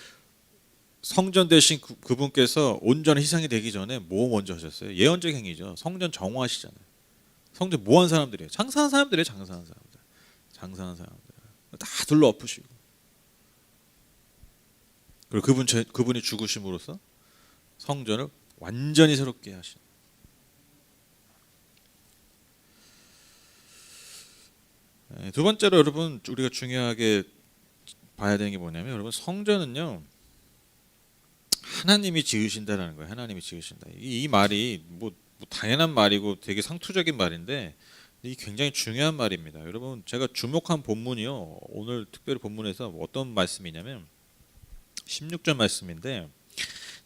성전 대신 그분께서 온전한 희생이 되기 전에 뭐 먼저 하셨어요? 예언적 행위죠. 성전 정화하시잖아요. 성전 뭐 한 사람들이에요? 장사한 사람들이에요. 장사한 사람들 다 둘러 엎으시고 그리고 그분이 죽으심으로써 성전을 완전히 새롭게 하신. 두 번째로 여러분 우리가 중요하게 봐야 되는 게 뭐냐면 여러분 성전은요 하나님이 지으신다라는 거예요. 하나님이 지으신다. 이 말이 뭐 뭐 당연한 말이고 되게 상투적인 말인데 이게 굉장히 중요한 말입니다. 여러분 제가 주목한 본문이요. 오늘 특별히 본문에서 어떤 말씀이냐면 16절 말씀인데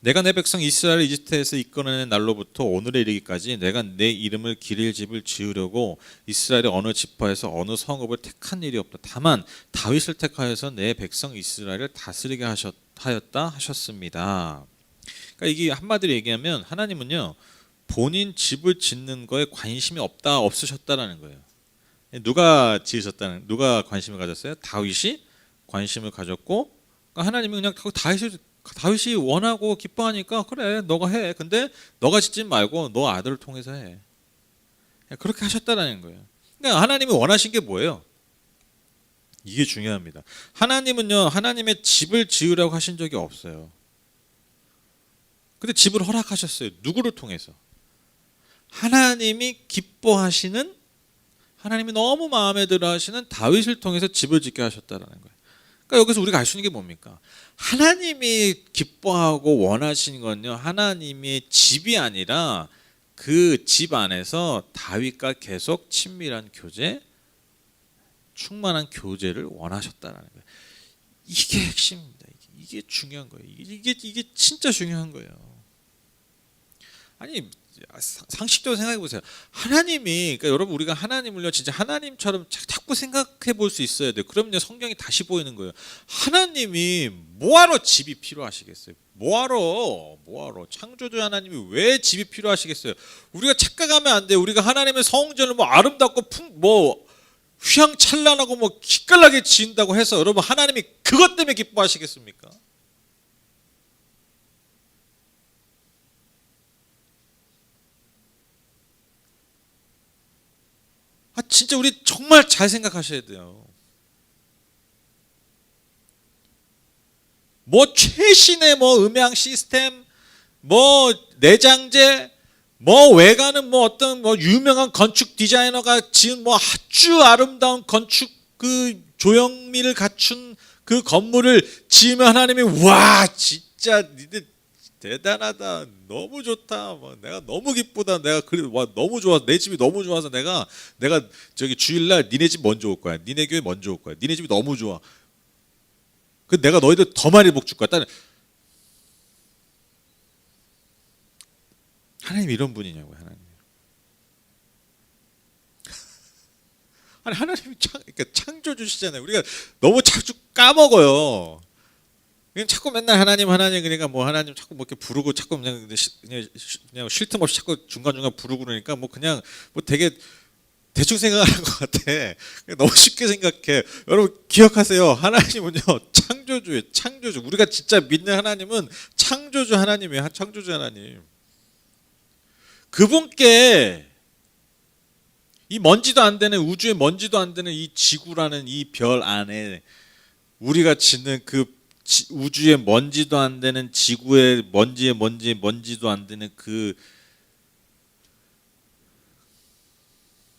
내가 내 백성 이스라엘을 이집트에서 이끌어낸 날로부터 오늘에 이르기까지 내가 내 이름을 기릴 집을 지으려고 이스라엘의 어느 지파에서 어느 성읍을 택한 일이 없다. 다만 다윗을 택하여서 내 백성 이스라엘을 다스리게 하였다 하셨습니다. 그러니까 이게 한마디로 얘기하면 하나님은요 본인 집을 짓는 거에 관심이 없으셨다라는 거예요. 누가 관심을 가졌어요? 다윗이 관심을 가졌고, 그러니까 하나님이 그냥 다윗이 원하고 기뻐하니까 그래 너가 해. 근데 너가 짓지 말고 너 아들을 통해서 해. 그렇게 하셨다라는 거예요. 그러니까 하나님이 원하신 게 뭐예요? 이게 중요합니다. 하나님은요 하나님의 집을 지으라고 하신 적이 없어요. 근데 집을 허락하셨어요. 누구를 통해서? 하나님이 기뻐하시는, 하나님이 너무 마음에 들어 하시는 다윗을 통해서 집을 짓게 하셨다라는 거예요. 그러니까 여기서 우리가 알 수 있는 게 뭡니까? 하나님이 기뻐하고 원하시는 건요 하나님의 집이 아니라 그 집 안에서 다윗과 계속 친밀한 교제, 충만한 교제를 원하셨다라는 거예요. 이게 핵심입니다. 이게 중요한 거예요. 이게 진짜 중요한 거예요. 아니 상식적으로 생각해 보세요. 하나님이, 그러니까 여러분 우리가 하나님을요 진짜 하나님처럼 자꾸 생각해 볼 수 있어야 돼요. 그러면 성경이 다시 보이는 거예요. 하나님이 뭐하러 집이 필요하시겠어요? 뭐하러 창조주 하나님이 왜 집이 필요하시겠어요? 우리가 착각하면 안 돼요. 우리가 하나님의 성전을 뭐 아름답고 휘황찬란하고 뭐 기깔나게 지은다고 해서 여러분 하나님이 그것 때문에 기뻐하시겠습니까? 진짜 우리 정말 잘 생각하셔야 돼요. 뭐 최신의 뭐 음향 시스템, 뭐 내장재, 뭐 외관은 뭐 어떤 뭐 유명한 건축 디자이너가 지은 뭐 아주 아름다운 건축 그 조형미를 갖춘 그 건물을 지으면 하나님이 와 진짜 니들 대단하다, 너무 좋다, 내가 너무 기쁘다, 내가 너무 좋아, 내 집이 너무 좋아서 내가 저기 주일날 니네 집 먼저 올 거야, 니네 교회 먼저 올 거야, 니네 집이 너무 좋아, 그 내가 너희들 더 많이 복 줄 거야. 하나님 이런 분이냐고요. 하나님이 그러니까 창조주시잖아요. 우리가 너무 자주 까먹어요. 그냥 자꾸 맨날 하나님 그러니까 뭐 하나님 자꾸 뭐 이렇게 부르고 자꾸 그냥 쉴 틈 없이 자꾸 중간중간 부르고 그러니까 뭐 그냥 뭐 되게 대충 생각하는 것 같아. 너무 쉽게 생각해. 여러분 기억하세요. 하나님은요 창조주예요. 창조주. 우리가 진짜 믿는 하나님은 창조주 하나님이에요. 창조주 하나님. 그분께 이 먼지도 안 되는, 우주에 먼지도 안 되는 이 지구라는 이 별 안에 우리가 짓는 그 우주에 먼지도 안 되는, 지구에 먼지도 안 되는 그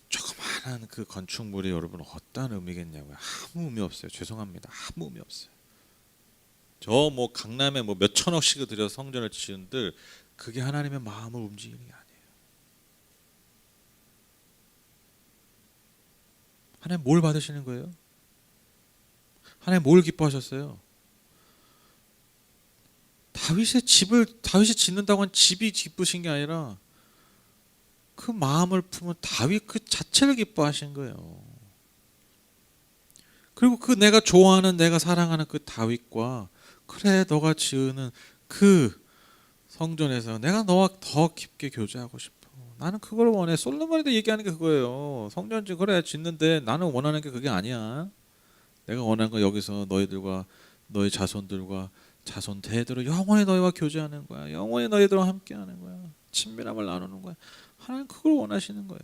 조그마한 그 건축물이 여러분 어떤 의미겠냐고요. 아무 의미 없어요. 죄송합니다. 아무 의미 없어요. 저 뭐 강남에 뭐 몇 천억씩을 들여서 성전을 지은들 그게 하나님의 마음을 움직이는 게 아니에요. 하나님 뭘 받으시는 거예요? 하나님 뭘 기뻐하셨어요? 다윗이 짓는다고 한 집이 기쁘신 게 아니라 그 마음을 품은 다윗 그 자체를 기뻐하신 거예요. 그리고 그 내가 좋아하는, 내가 사랑하는 그 다윗과 그래 너가 지으는 그 성전에서 내가 너와 더 깊게 교제하고 싶어. 나는 그걸 원해. 솔로몬이도 얘기하는 게 그거예요. 성전 그래 짓는데 나는 원하는 게 그게 아니야. 내가 원하는 건 여기서 너희들과 너희 자손들과 자손 대대로 영원히 너희와 교제하는 거야. 영원히 너희들과 함께하는 거야. 친밀함을 나누는 거야. 하나님 그걸 원하시는 거예요.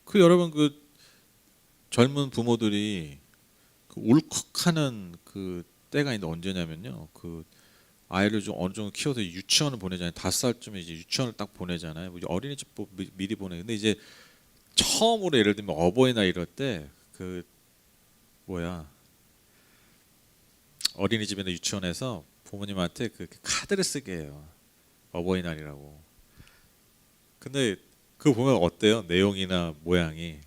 그 여러분 그 젊은 부모들이 그 울컥하는 그 때가 있는데 언제냐면요. 그 아이를 좀 어느 정도 키워서 유치원을 보내잖아요. 5살쯤에 이제 유치원을 딱 보내잖아요. 어린이집 미리 보내. 근데 이제 처음으로 예를 들면 어버이날 이럴 때 그 뭐야 어린이집이나 유치원에서 부모님한테 그 카드를 쓰게 해요. 어버이날이라고. 근데 그거 보면 어때요? 내용이나 모양이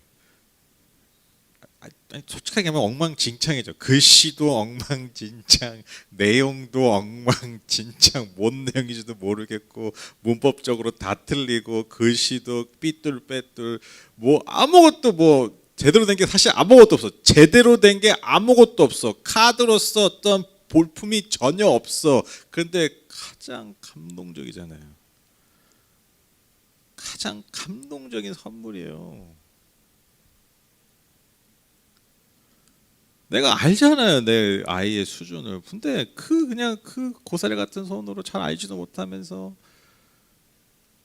아니, 솔직하게 하면 엉망진창이죠. 글씨도 엉망진창, 내용도 엉망진창, 뭔 내용인지도 모르겠고 문법적으로 다 틀리고 글씨도 삐뚤빼뚤 뭐 아무것도 뭐 제대로 된 게 사실 아무것도 없어. 제대로 된 게 아무것도 없어. 카드로서 어떤 볼품이 전혀 없어. 그런데 가장 감동적이잖아요. 가장 감동적인 선물이에요. 내가 알잖아요, 내 아이의 수준을. 근데 그냥 그 고사리 같은 손으로 잘 알지도 못하면서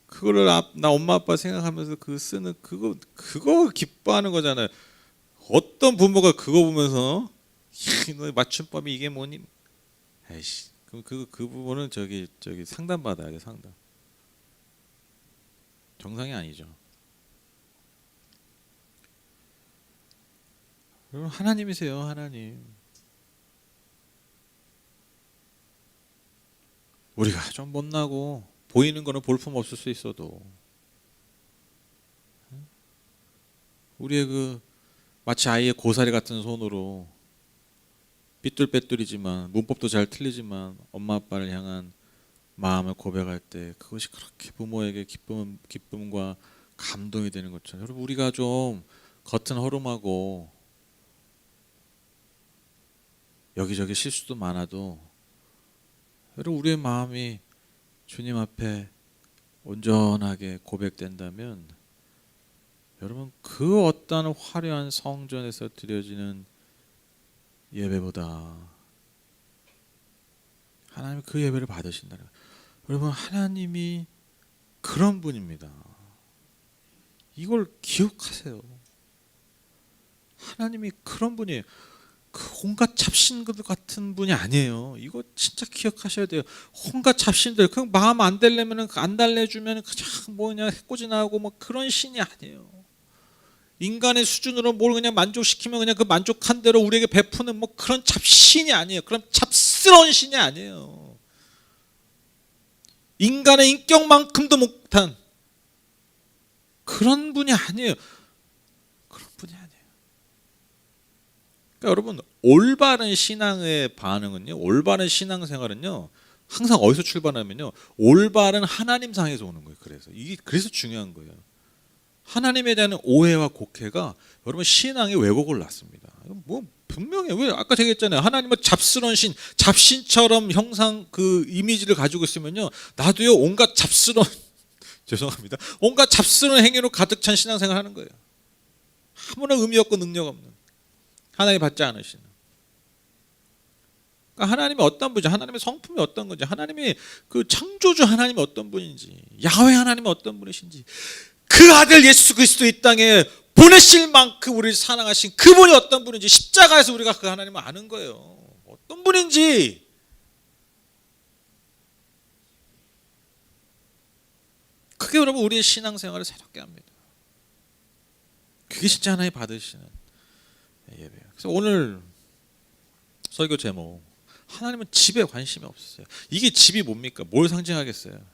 그거를 나 엄마 아빠 생각하면서 그 쓰는 그거 기뻐하는 거잖아요. 어떤 부모가 그거 보면서 너 맞춤법이 이게 뭐니? 에이씨, 그럼 그 부분은 저기 상담 받아야 돼, 상담. 정상이 아니죠. 여러분 하나님이세요, 하나님. 우리가 좀 못나고 보이는 거는 볼품 없을 수 있어도 우리의 마치 아이의 고사리 같은 손으로 삐뚤빼뚤이지만 문법도 잘 틀리지만 엄마 아빠를 향한 마음을 고백할 때 그것이 그렇게 부모에게 기쁨과 감동이 되는 것처럼 여러분 우리가 좀 겉은 허름하고 여기저기 실수도 많아도 여러분 우리의 마음이 주님 앞에 온전하게 고백된다면 여러분 그 어떤 화려한 성전에서 드려지는 예배보다 하나님 그 예배를 받으신다. 여러분 하나님이 그런 분입니다. 이걸 기억하세요. 하나님이 그런 분이에요. 그 온갖 잡신들 같은 분이 아니에요. 이거 진짜 기억하셔야 돼요. 온갖 잡신들 그 마음 안 달래면은 안 달래주면 그냥 뭐냐 해코지 나오고 뭐 그런 신이 아니에요. 인간의 수준으로 뭘 그냥 만족시키면 그냥 그 만족한 대로 우리에게 베푸는 뭐 그런 잡신이 아니에요. 그런 잡스러운 신이 아니에요. 인간의 인격만큼도 못한 그런 분이 아니에요. 그런 분이 아니에요. 그러니까 여러분 올바른 신앙의 반응은요, 올바른 신앙생활은요, 항상 어디서 출발하면요, 올바른 하나님상에서 오는 거예요. 그래서 중요한 거예요. 하나님에 대한 오해와 곡해가 여러분 신앙의 왜곡을 낳습니다. 뭐 분명히 왜 아까 제가 했잖아요. 하나님은 잡스러운 신, 잡신처럼 형상 그 이미지를 가지고 있으면요, 나도요 온갖 잡스러운 죄송합니다. 온갖 잡스러운 행위로 가득 찬 신앙생활 하는 거예요. 아무런 의미 없고 능력 없는 하나님 받지 않으시는. 그러니까 하나님이 어떤 분인지, 하나님의 성품이 어떤 건지, 하나님이 그 창조주 하나님이 어떤 분인지, 야훼 하나님이 어떤 분이신지, 그 아들 예수 그리스도 이 땅에 보내실 만큼 우리를 사랑하신 그분이 어떤 분인지 십자가에서 우리가 그 하나님을 아는 거예요. 어떤 분인지. 그게 여러분 우리의 신앙생활을 새롭게 합니다. 그게 진짜 하나님 받으시는 예배예요. 그래서 오늘 설교 제목, 하나님은 집에 관심이 없으세요. 이게 집이 뭡니까? 뭘 상징하겠어요?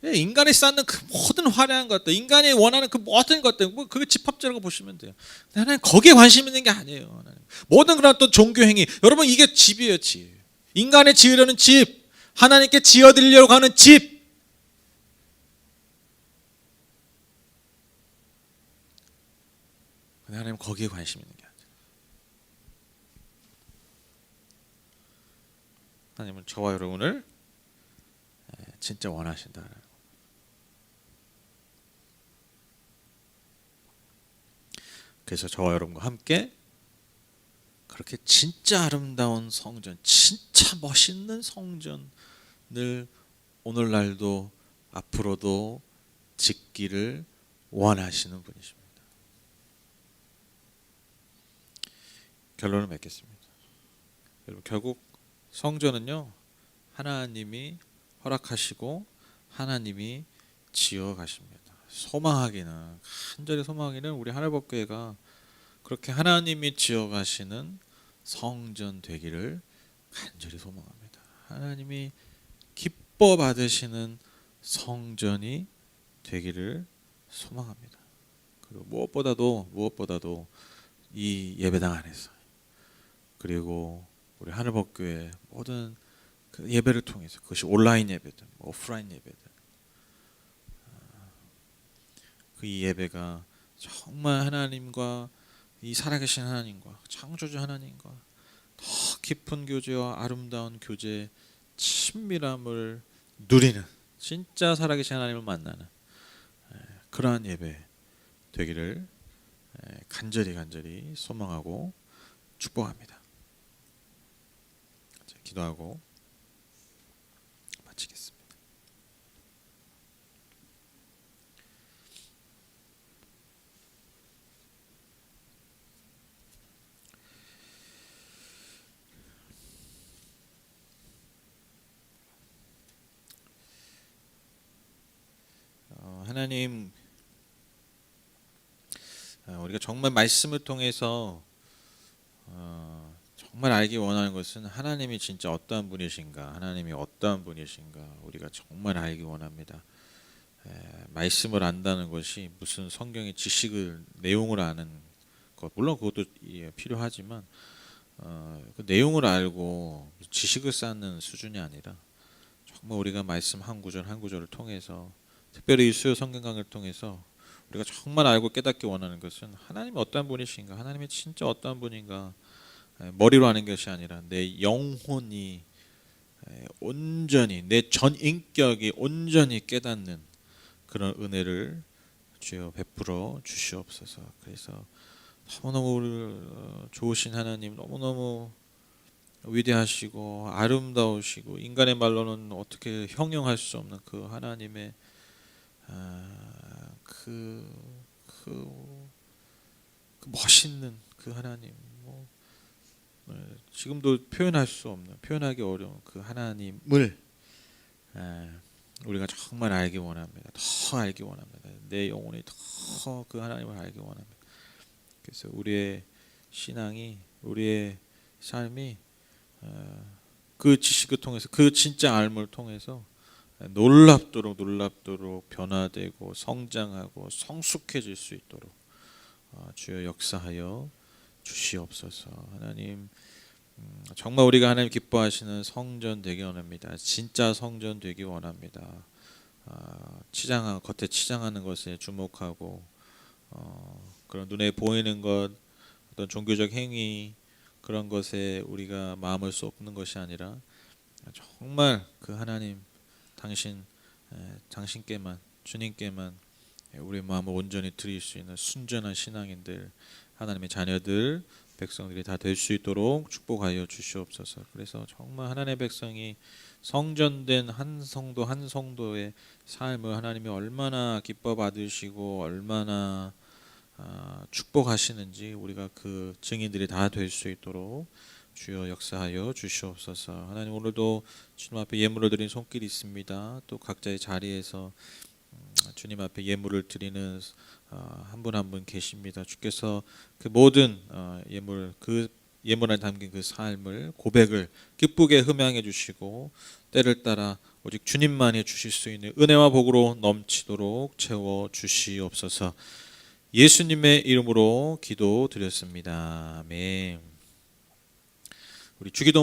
인간이 쌓는 그 모든 화려한 것들, 인간이 원하는 그 모든 것들, 뭐 그게 집합제라고 보시면 돼요. 하나님 거기에 관심 있는 게 아니에요. 하나님. 모든 그런 또 종교 행위, 여러분 이게 집이에요, 집. 인간이 지으려는 집, 하나님께 지어드리려고 하는 집. 하나님 거기에 관심 있는 게 아니에요. 하나님은 저와 여러분을 진짜 원하신다. 그래서 저와 여러분과 함께 그렇게 진짜 아름다운 성전, 진짜 멋있는 성전을 오늘날도 앞으로도 짓기를 원하시는 분이십니다. 결론을 맺겠습니다. 여러분 결국 성전은요, 하나님이 허락하시고 하나님이 지어 가십니다. 소망하기는, 간절히 소망하기는 우리 하늘법교회가 그렇게 하나님이 지어 가시는 성전 되기를 간절히 소망합니다. 하나님이 기뻐 받으시는 성전이 되기를 소망합니다. 그리고 무엇보다도 이 예배당 안에서, 그리고 우리 하늘법교회 모든 그 예배를 통해서, 그것이 온라인 예배든 오프라인 예배든, 그 이 예배가 정말 하나님과, 이 살아계신 하나님과, 창조주 하나님과 더 깊은 교제와 아름다운 교제, 친밀함을 누리는, 진짜 살아계신 하나님을 만나는 그러한 예배 되기를 간절히 소망하고 축복합니다. 기도하고 마치겠습니다. 하나님, 우리가 정말 말씀을 통해서 정말 알기 원하는 것은 하나님이 진짜 어떠한 분이신가, 하나님이 어떠한 분이신가 우리가 정말 알기 원합니다. 말씀을 안다는 것이 무슨 성경의 지식을, 내용을 아는 것, 물론 그것도 필요하지만 그 내용을 알고 지식을 쌓는 수준이 아니라 정말 우리가 말씀 한 구절 한 구절을 통해서, 특별히 이 수요 성경 강의를 통해서 우리가 정말 알고 깨닫기 원하는 것은 하나님이 어떠한 분이신가, 하나님이 진짜 어떠한 분인가, 머리로 아는 것이 아니라 내 영혼이 온전히, 내 전 인격이 온전히 깨닫는 그런 은혜를 주여 베풀어 주시옵소서. 그래서 너무너무 좋으신 하나님, 너무너무 위대하시고 아름다우시고 인간의 말로는 어떻게 형용할 수 없는 그 하나님의 그 멋있는 그 하나님, 지금도 표현할 수 없는, 표현하기 어려운 그 하나님을 우리가 정말 알기 원합니다. 더 알기 원합니다. 내 영혼이 더 그 하나님을 알기 원합니다. 그래서 우리의 신앙이, 우리의 삶이 그 지식을 통해서, 그 진짜 알을 통해서 놀랍도록 변화되고 성장하고 성숙해질 수 있도록 주여 역사하여 주시옵소서. 하나님, 정말 우리가 하나님 기뻐하시는 성전 되기 원합니다. 진짜 성전 되기 원합니다. 겉에 치장하는 것에 주목하고 그런 눈에 보이는 것, 어떤 종교적 행위, 그런 것에 우리가 마음을 쏟는 것이 아니라 정말 그 하나님, 당신께만, 주님께만 우리의 마음을 온전히 드릴 수 있는 순전한 신앙인들, 하나님의 자녀들, 백성들이 다 될 수 있도록 축복하여 주시옵소서. 그래서 정말 하나님의 백성이 성전된 한 성도 한 성도의 삶을 하나님이 얼마나 기뻐 받으시고 얼마나 축복하시는지 우리가 그 증인들이 다 될 수 있도록 주여 역사하여 주시옵소서. 하나님, 오늘도 주님 앞에 예물을 드린 손길이 있습니다. 또 각자의 자리에서 주님 앞에 예물을 드리는 한 분 한 분 계십니다. 주께서 그 모든 예물, 그 예물에 담긴 그 삶을, 고백을 기쁘게 흠양해 주시고 때를 따라 오직 주님만이 주실 수 있는 은혜와 복으로 넘치도록 채워 주시옵소서. 예수님의 이름으로 기도드렸습니다. 아멘. 우리 주기도